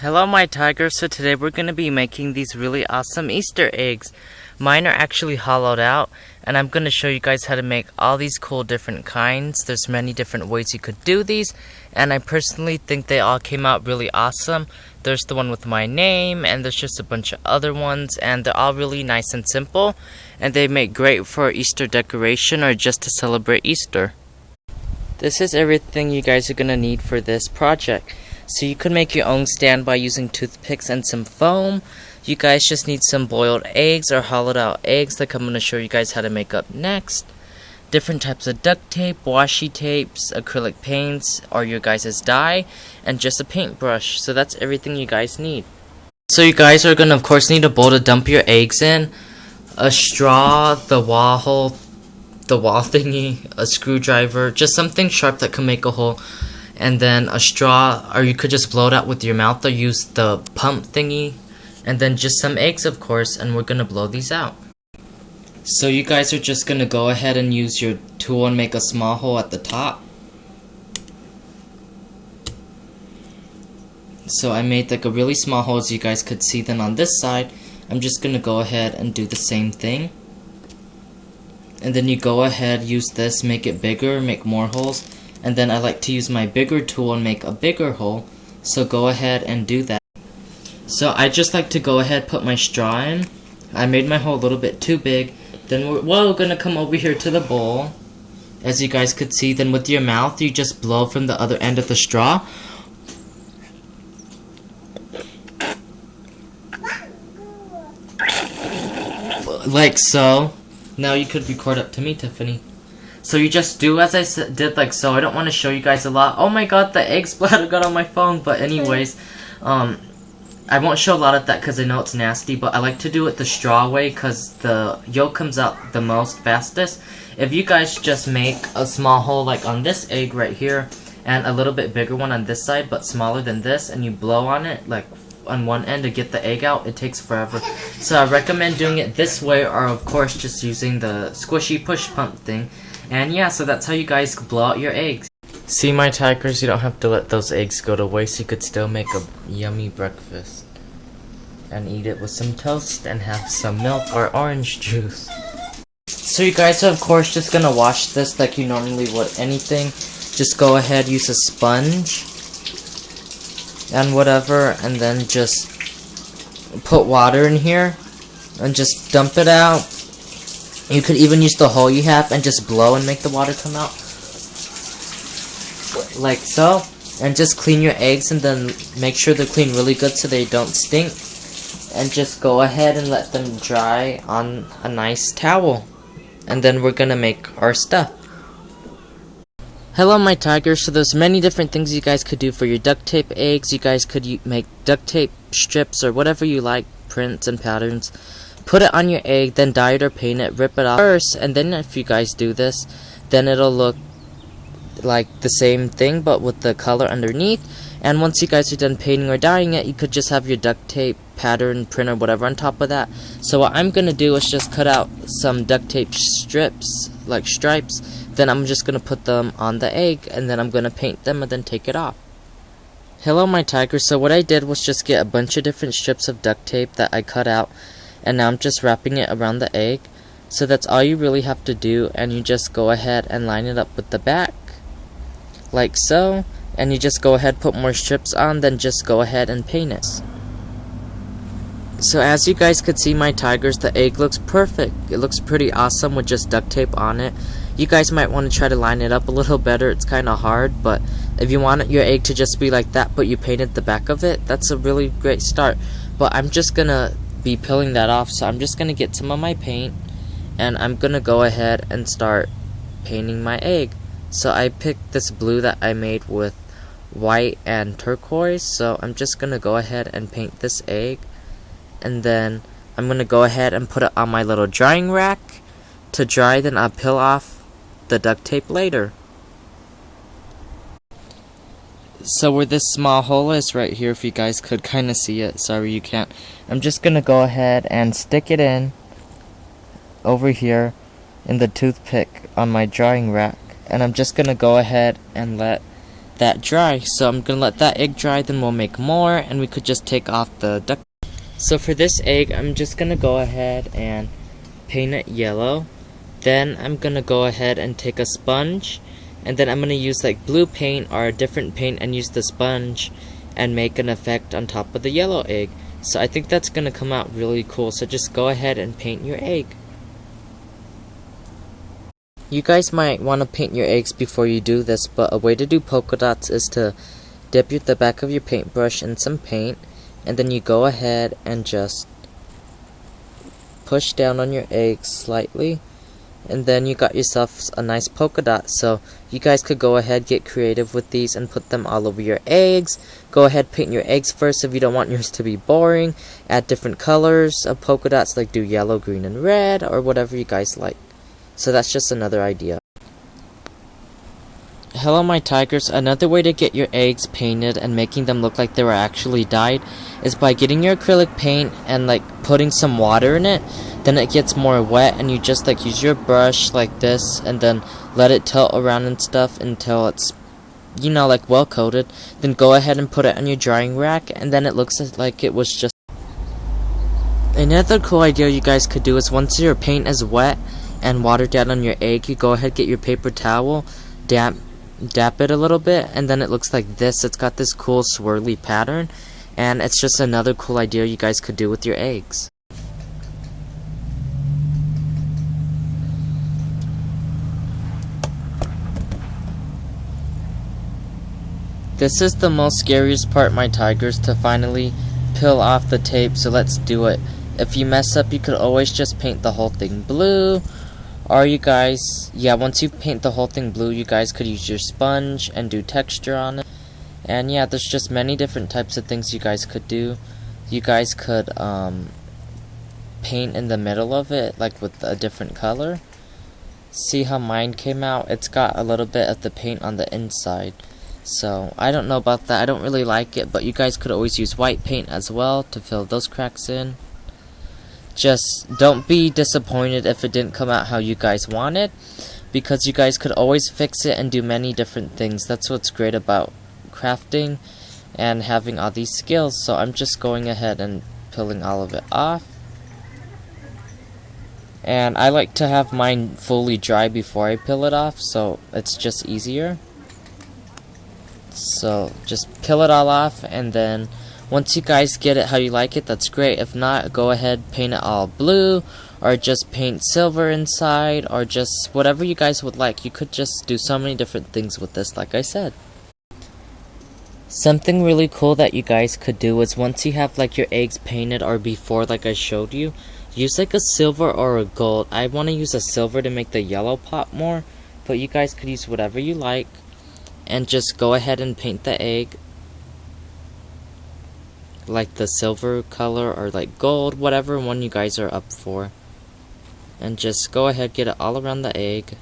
Hello my tigers, so today we're going to be making these really awesome Easter eggs. Mine are actually hollowed out, and I'm going to show you guys how to make all these cool different kinds. There's many different ways you could do these, and I personally think they all came out really awesome. There's the one with my name, and there's just a bunch of other ones, and they're all really nice and simple, and they make great for Easter decoration or just to celebrate Easter. This is everything you guys are going to need for this project. So you could make your own stand by using toothpicks and some foam. You guys just need some boiled eggs or hollowed out eggs like I'm going to show you guys how to make up next. Different types of duct tape, washi tapes, acrylic paints, or your guys' dye, and just a paintbrush. So that's everything you guys need. So you guys are going to of course need a bowl to dump your eggs in, a straw, the wall hole, the wall thingy, a screwdriver, just something sharp that can make a hole. And then a straw, or you could just blow it out with your mouth or use the pump thingy. And then just some eggs, of course, and we're gonna blow these out. So you guys are just gonna go ahead and use your tool and make a small hole at the top. So I made like a really small hole as you guys could see. Then on this side, I'm just gonna go ahead and do the same thing. And then you go ahead, use this, make it bigger, make more holes. And then I like to use my bigger tool and make a bigger hole, so go ahead and do that. So I just like to go ahead, put my straw in. I made my hole a little bit too big. Then we're gonna come over here to the bowl. As you guys could see, then with your mouth you just blow from the other end of the straw. Like so. Now you could record up to me, Tiffany. So you just do as I did, like so. I don't want to show you guys a lot. Oh my god, the egg splatter got on my phone. But anyways, I won't show a lot of that because I know it's nasty. But I like to do it the straw way because the yolk comes out the most fastest. If you guys just make a small hole like on this egg right here, and a little bit bigger one on this side but smaller than this, and you blow on it like on one end to get the egg out, it takes forever. So I recommend doing it this way, or of course just using the squishy push pump thing. And yeah, so that's how you guys blow out your eggs. See my tigers, you don't have to let those eggs go to waste. You could still make a yummy breakfast and eat it with some toast and have some milk or orange juice. So you guys are of course just gonna wash this like you normally would anything. Just go ahead, use a sponge and whatever, and then just put water in here and just dump it out. You could even use the hole you have and just blow and make the water come out. Like so. And just clean your eggs and then make sure they're clean really good so they don't stink. And just go ahead and let them dry on a nice towel. And then we're gonna make our stuff. Hello my tigers, so there's many different things you guys could do for your duct tape eggs. You guys could make duct tape strips or whatever you like, prints and patterns. Put it on your egg, then dye it or paint it, rip it off first, and then if you guys do this, then it'll look like the same thing but with the color underneath. And once you guys are done painting or dyeing it, you could just have your duct tape, pattern, print, or whatever on top of that. So what I'm gonna do is just cut out some duct tape strips, like stripes, then I'm just gonna put them on the egg, and then I'm gonna paint them and then take it off. Hello my tigers, so what I did was just get a bunch of different strips of duct tape that I cut out, and now I'm just wrapping it around the egg. So that's all you really have to do, and you just go ahead and line it up with the back like so, and you just go ahead, put more strips on, then just go ahead and paint it. So as you guys could see my tigers, the egg looks perfect. It looks pretty awesome with just duct tape on it. You guys might want to try to line it up a little better. It's kind of hard, but if you want your egg to just be like that but you painted the back of it, that's a really great start. But I'm just gonna be peeling that off, so I'm just gonna get some of my paint and I'm gonna go ahead and start painting my egg. So I picked this blue that I made with white and turquoise, so I'm just gonna go ahead and paint this egg, and then I'm gonna go ahead and put it on my little drying rack to dry, then I'll peel off the duct tape later. So where this small hole is right here, if you guys could kind of see it, sorry you can't, I'm just gonna go ahead and stick it in over here in the toothpick on my drying rack, and I'm just gonna go ahead and let that dry. So I'm gonna let that egg dry, then we'll make more, and we could just take off the duct. So for this egg, I'm just gonna go ahead and paint it yellow. Then I'm gonna go ahead and take a sponge, and then I'm gonna use like blue paint or a different paint and use the sponge and make an effect on top of the yellow egg. So I think that's gonna come out really cool. So just go ahead and paint your egg. You guys might want to paint your eggs before you do this, but a way to do polka dots is to dip the back of your paintbrush in some paint, and then you go ahead and just push down on your eggs slightly, and then you got yourself a nice polka dot. So you guys could go ahead, get creative with these and put them all over your eggs. Go ahead, paint your eggs first if you don't want yours to be boring. Add different colors of polka dots, like do yellow, green, and red, or whatever you guys like. So that's just another idea. Hello my tigers, another way to get your eggs painted and making them look like they were actually dyed is by getting your acrylic paint and like putting some water in it. Then it gets more wet and you just like use your brush like this and then let it tilt around and stuff until it's, you know, like well coated. Then go ahead and put it on your drying rack, and then it looks like it was just. Another cool idea you guys could do is once your paint is wet and watered down on your egg, you go ahead, get your paper towel, dap it a little bit, and then it looks like this. It's got this cool swirly pattern, and it's just another cool idea you guys could do with your eggs. This is the most scariest part, my tigers, to finally peel off the tape, so let's do it. If you mess up, you could always just paint the whole thing blue. Or you guys, once you paint the whole thing blue, you guys could use your sponge and do texture on it. And yeah, there's just many different types of things you guys could do. You guys could paint in the middle of it, like with a different color. See how mine came out? It's got a little bit of the paint on the inside. So, I don't know about that. I don't really like it, but you guys could always use white paint as well to fill those cracks in. Just don't be disappointed if it didn't come out how you guys wanted, because you guys could always fix it and do many different things. That's what's great about crafting and having all these skills. So I'm just going ahead and peeling all of it off. And I like to have mine fully dry before I peel it off, so it's just easier. So just peel it all off, and then once you guys get it how you like it, that's great. If not, go ahead, paint it all blue, or just paint silver inside, or just whatever you guys would like. You could just do so many different things with this, like I said. Something really cool that you guys could do is once you have like your eggs painted, or before like I showed you, use like a silver or a gold. I want to use a silver to make the yellow pop more, but you guys could use whatever you like. And just go ahead and paint the egg like the silver color or like gold, whatever one you guys are up for. And just go ahead, get it all around the egg.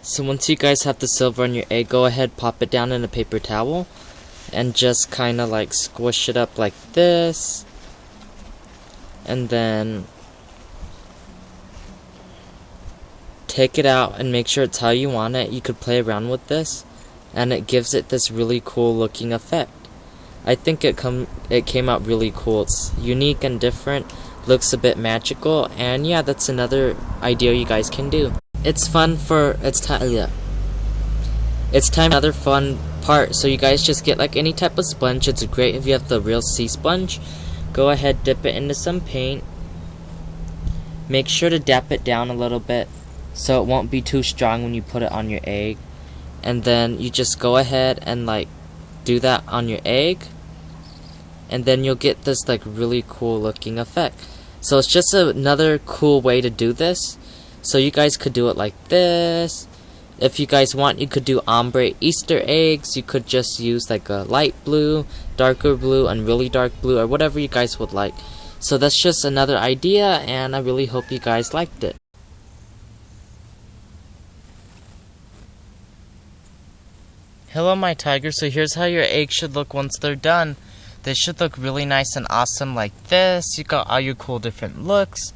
So once you guys have the silver on your egg, go ahead, pop it down in a paper towel and just kind of like squish it up like this. And then take it out and make sure it's how you want it. You could play around with this, and it gives it this really cool looking effect. I think it came out really cool. It's unique and different, looks a bit magical, and yeah, that's another idea you guys can do. It's fun for it's time another fun part. So you guys just get like any type of sponge. It's great if you have the real sea sponge. Go ahead, dip it into some paint. Make sure to dap it down a little bit so it won't be too strong when you put it on your egg. And then you just go ahead and like do that on your egg, and then you'll get this like really cool looking effect. So it's just another cool way to do this. So you guys could do it like this. If you guys want, you could do ombre Easter eggs. You could just use like a light blue, darker blue, and really dark blue, or whatever you guys would like. So that's just another idea, and I really hope you guys liked it. Hello my tigers, so here's how your eggs should look once they're done. They should look really nice and awesome like this. You got all your cool different looks.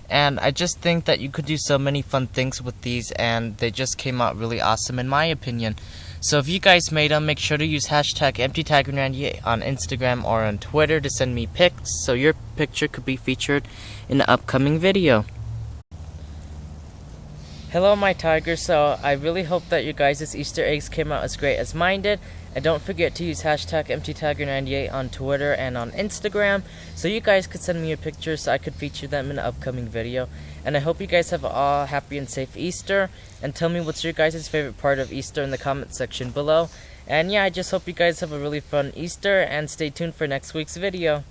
And I just think that you could do so many fun things with these, and they just came out really awesome in my opinion. So if you guys made them, make sure to use hashtag EmptyTiger98 on Instagram or on Twitter to send me pics, so your picture could be featured in the upcoming video. Hello my tigers, so I really hope that your guys' Easter eggs came out as great as mine did. And don't forget to use hashtag EmptyTiger98 on Twitter and on Instagram, so you guys could send me your pictures so I could feature them in an upcoming video. And I hope you guys have all happy and safe Easter, and tell me what's your guys' favorite part of Easter in the comment section below. And yeah, I just hope you guys have a really fun Easter, and stay tuned for next week's video.